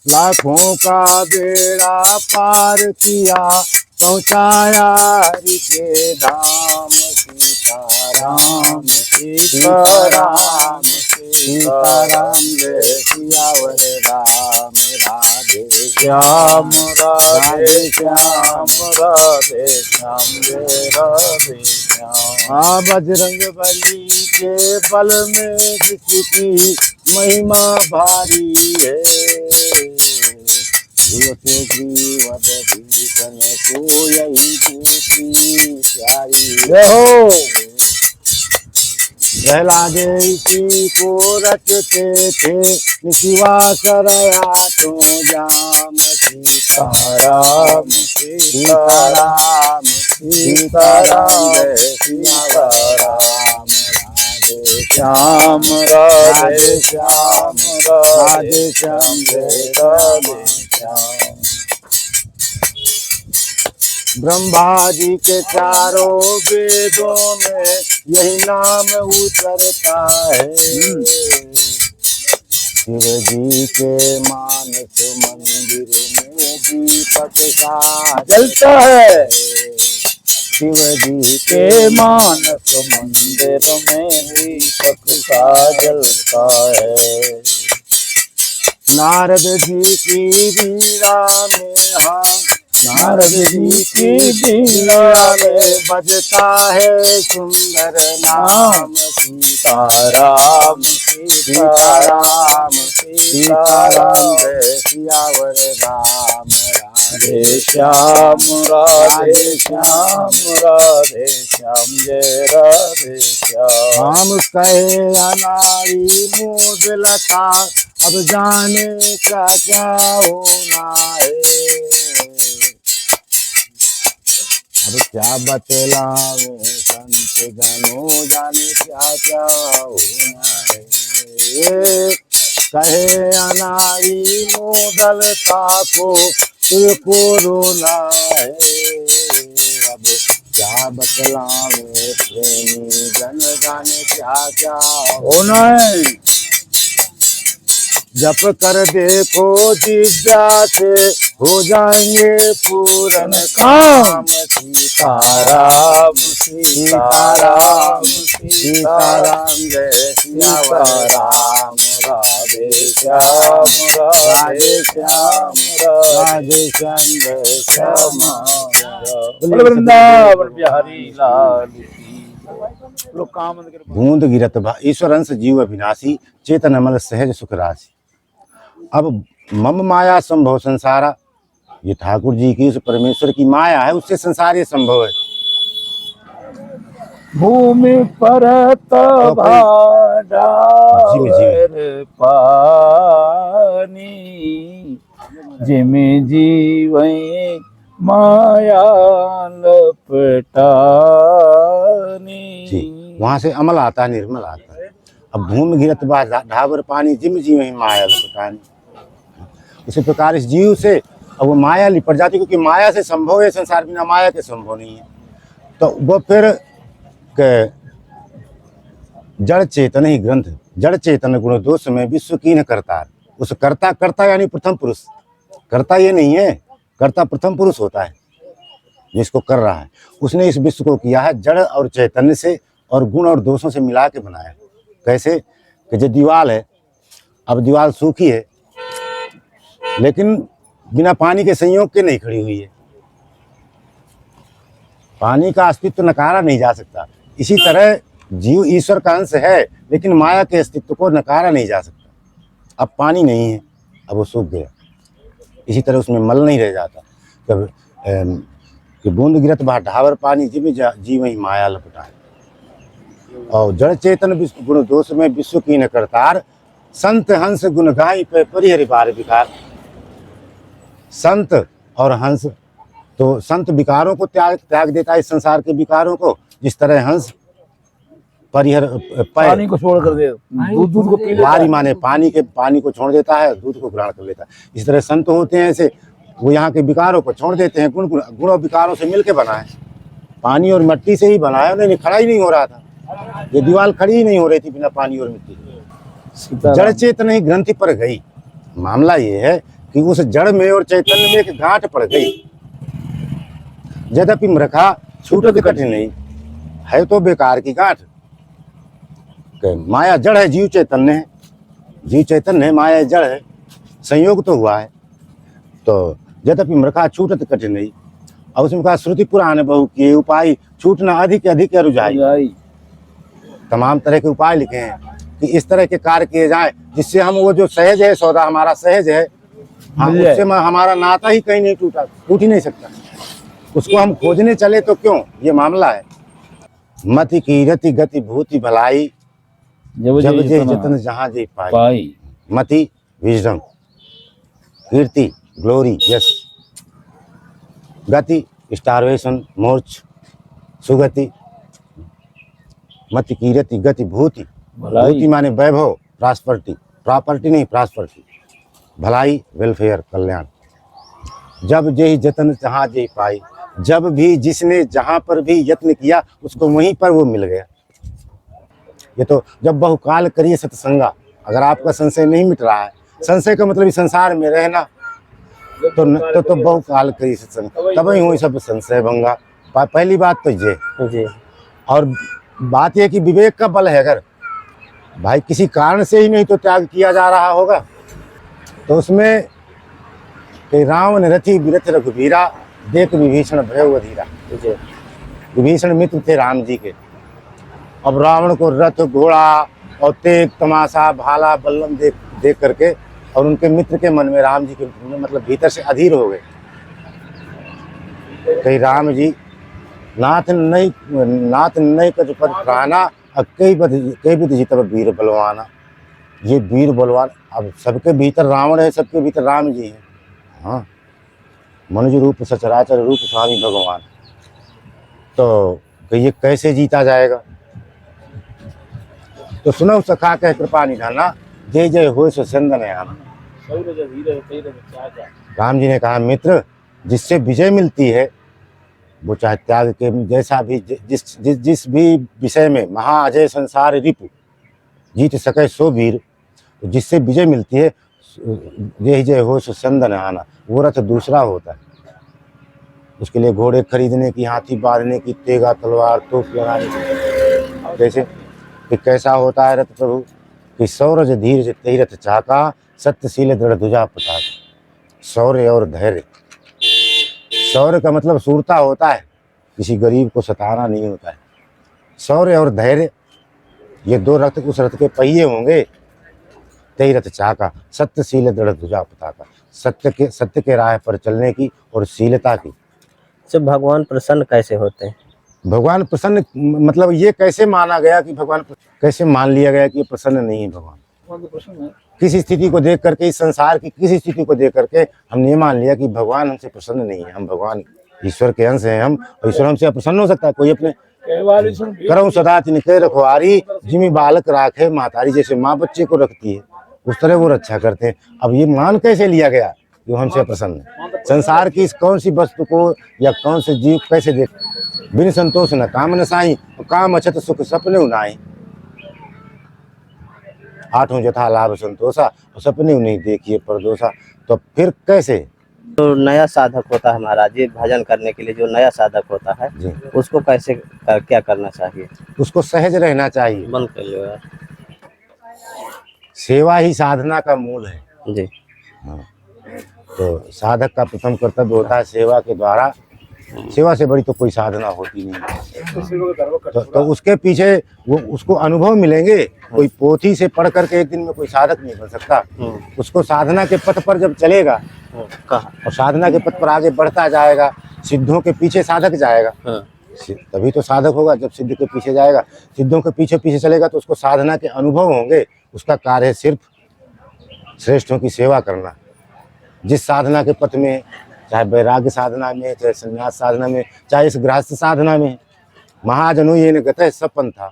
लाखों का बेड़ा पार किया, पहुँचाया हरि के धाम। सीताराम सीताराम सीताराम जय सियावर राम। राधे श्याम राधे श्याम राधे श्याम जय राधे श्याम। हाँ बजरंग बली के बल में जिसकी महिमा भारी है, भीषण को यही दूती प्यारी। हो प्रहलाद इसी को रचते थे, शिवासरया तो जाम। सीताराम सीताराम सीताराम जय सीताराम। राधे श्याम राधे श्याम राधे श्याम जय राधे श्याम। ब्रह्मा जी के चारों वेदों में यही नाम उतरता है, शिव जी के मानस मंदिर में दीपक सा जलता है। शिव जी के मानस मंदिर में दीपक सा जलता है। नारद जी की वीणा में, हाँ नारद जी की वीणा में बजता है सुंदर नाम। सीताराम सीताराम सीताराम जय सियावर राम। राधे श्याम राधे श्याम राधे श्याम जय राधे श्याम। हम कहे अनाड़ी मूड लता, अब जाने का क्या होना है। अब क्या बतलावे संत जनों, जाने क्या क्या होना है। कहे अनाड़ी मोदलता को तुझको रोना है। अब क्या बतलावे प्रेमी जन, जाने क्या क्या होना है। जप कर देखो दिव्या से, हो जाएंगे पूरन काम। सीताराम सीताराम सीताराम जय सियाराम। राधे श्याम राधे श्याम राधे श्याम जय श्याम। वृंदावन बिहारी लाल। बूंद गिरत ईश्वर अंश जीव अविनाशी, चेतन अमल सहज सुख राशि। अब मम माया संभव संसारा, ये ठाकुर जी की उस परमेश्वर की माया है, उससे संसार ये संभव है। भूमि परत पानी, जिमि जीव माया लपटानी। वहां से अमल आता है, निर्मल आता है। अब भूमि गिरत ढाबर पानी, जिम जीव ही माया लपटानी। इसी प्रकार इस जीव से अब वो माया लिपट जाती, क्योंकि माया से संभव है संसार, बिना माया के संभव नहीं है। तो वो फिर जड़ चेतन ही ग्रंथ, जड़ चेतन गुण दोष में विश्व कीन करतार। उस कर्ता, कर्ता यानी प्रथम पुरुष, कर्ता ये नहीं है, कर्ता प्रथम पुरुष होता है जिसको कर रहा है। उसने इस विश्व को किया है जड़ और चैतन्य से और गुण और दोषों से मिला के बनाया। कैसे कि जो दीवार है, अब दीवार सूखी है लेकिन बिना पानी के संयोग के नहीं खड़ी हुई है, पानी का अस्तित्व नकारा नहीं जा सकता। इसी तरह जीव ईश्वर का अंश है, लेकिन माया के अस्तित्व को नकारा नहीं जा सकता। अब पानी नहीं है, अब वो सूख गया। इसी तरह उसमें मल नहीं रह जाता। कब कि बूंद गिरत ढावर पानी, जिम जीव ही माया लपटाए। और जड़ चेतन गुण दोष में विश्व की न करतार, संत हंस गुण गाई पे परिहरि बार विकार। संत और हंस, तो संत विकारों को त्याग देता है, इस संसार के विकारों को, जिस तरह हंस परिहर पानी को छोड़ कर दे, दूध को पी लेता है। माने पानी को छोड़ देता है, दूध को ग्रहण कर लेता है। इस तरह संत होते हैं ऐसे, वो यहाँ के विकारों को छोड़ देते हैं, गुण और विकारों से मिलके बना है। पानी और मिट्टी से ही बना है, नहीं खड़ा ही नहीं हो रहा था, ये दीवार खड़ी ही नहीं हो रही थी बिना पानी और मिट्टी। जड़ चेतन ही ग्रंथि पर गई। मामला ये है कि उस जड़ में और चैतन्य में एक गांठ पड़ गई। यद्यपि मृखा छूटत कठिन नहीं, है तो बेकार की गांठ। माया जड़ है, जीव चैतन्य है, जीव चैतन्य है, माया जड़ है, संयोग तो हुआ है। तो यद्यपि मृखा छूटत कठिन नहीं, और उसमें कहा श्रुति पुराण बहु किए उपाय छूटना अधिक अधिक रुझाई। तमाम तरह के उपाय लिखे हैं कि इस तरह के कार्य किए जाएं जिससे हम वो जो सहज है, सौदा हमारा सहज है, हाँ, उससे हमारा नाता ही कहीं नहीं टूट ही नहीं सकता। उसको हम खोजने चले तो क्यों, ये मामला है। मति कीरति गति भूति भलाई, जब जे जतन जहाँ जे पाई। मति विजडम, कीर्ति ग्लोरी यश, गति स्टारवेशन मोर्च, सुगति। मति कीरति गति भूति, भूति माने वैभव प्रॉस्पर्टी, प्रॉपर्टी नहीं प्रॉस्पर्टी, भलाई वेलफेयर कल्याण। जब जे जतन जहाँ जे पाई, जब भी जिसने जहाँ पर भी यत्न किया उसको वहीं पर वो मिल गया। ये तो जब बहुकाल करिए सत्संगा, अगर आपका संशय नहीं मिट रहा है, संशय का मतलब इस संसार में रहना, तो बहुकाल करिए सत्संग, तब ही हुई सब संशय भंगा। पहली बात तो ये। और बात यह कि विवेक का बल है, अगर भाई किसी कारण से ही नहीं तो त्याग किया जा रहा होगा, तो उसमें कि रावण रथी बिरथ रघुबीरा, देख विभीषण भय अधीरा। विभीषण मित्र थे राम जी के, अब रावण को रथ घोड़ा और तेग तमाशा भाला बल्लम देख करके, और उनके मित्र के मन में राम जी के मतलब भीतर से अधीर हो गए। कई राम जी नाथ नहीं कछ पद प्राणा, कई विध जीतब वीर बलवाना। ये वीर बलवान, अब सबके भीतर रावण है, सबके भीतर राम जी है। हाँ, मनुज रूप सचराचर रूप स्वामी भगवान। तो ये कैसे जीता जाएगा। तो सुनो सखा कह कृपा निधाना, जय जय हो सो चंदन आना। राम जी ने कहा मित्र, जिससे विजय मिलती है वो चाहे त्याग के जैसा भी जिस भी विषय में महाअजय संसार रिपु जीत सके सो वीर, जिससे विजय मिलती है जय जय हो सो चंदन आना। वो रथ दूसरा होता है, उसके लिए घोड़े खरीदने की, हाथी बांधने की, तेगा तलवार तोप लगाने की। जैसे कि कैसा होता है रथ प्रभु, कि सौरज धीरज तेहि रथ चाका, सत्यशील दृढ़ ध्वजा पताका। शौर्य और धैर्य, शौर्य का मतलब सूरता होता है, किसी गरीब को सताना नहीं होता है। शौर्य और धैर्य ये दो रथ, उस रथ के पहिए होंगे। तेहि रथ चाका, सत्यशील दृढ़ ध्वजा पताका, सत्य के राह पर चलने की और शीलता की। जब भगवान प्रसन्न कैसे होते हैं? भगवान प्रसन्न मतलब ये कैसे माना गया कि भगवान, कैसे मान लिया गया कि ये प्रसन्न नहीं है। भगवान किसी स्थिति को देख करके, इस संसार की किसी स्थिति को देख करके हमने ये मान लिया कि भगवान हमसे प्रसन्न नहीं है। हम भगवान ईश्वर के अंश हैं, हम ईश्वर हमसे प्रसन्न हो सकता है। कोई अपने करऊं सदा तिनके रखवारी, जिमी बालक राखे महतारी। जैसे माँ बच्चे को रखती है उस तरह वो रक्षा करते हैं। अब ये मान कैसे लिया गया कि वो हमसे प्रसन्न है। संसार की इस कौन सी वस्तु को या कौन से जीव कैसे देख, बिन संतोष न काम न साई, काम अछत सुख सपने उनाई। आठों जथा लाभ संतोषा, और सपने नहीं देखिए परदोषा। तो फिर कैसे। तो नया साधक होता है महाराज, ये भजन करने के लिए जो नया साधक होता है उसको कैसे क्या करना चाहिए? उसको सहज रहना चाहिए। बंद कर लो यार। सेवा ही साधना का मूल है जी। हाँ। तो साधक का प्रथम कर्तव्य होता है सेवा के द्वारा। सेवा से बड़ी तो कोई साधना होती नहीं। तो उसके पीछे वो उसको अनुभव मिलेंगे। कोई पोथी से पढ़ करके एक दिन में कोई साधक नहीं बन सकता। उसको साधना के पथ पर जब चलेगा और साधना के पथ पर आगे बढ़ता जाएगा, सिद्धों के पीछे साधक जाएगा, तभी तो साधक होगा। जब सिद्ध के पीछे जाएगा, सिद्धों के पीछे पीछे चलेगा तो उसको साधना के अनुभव होंगे। उसका कार्य है सिर्फ श्रेष्ठों की सेवा करना। जिस साधना के पथ में, चाहे वैराग्य साधना में, चाहे संन्यास साधना में, चाहे इस गृहस्थ साधना में, महाजनों ये न गतः सब पंथा।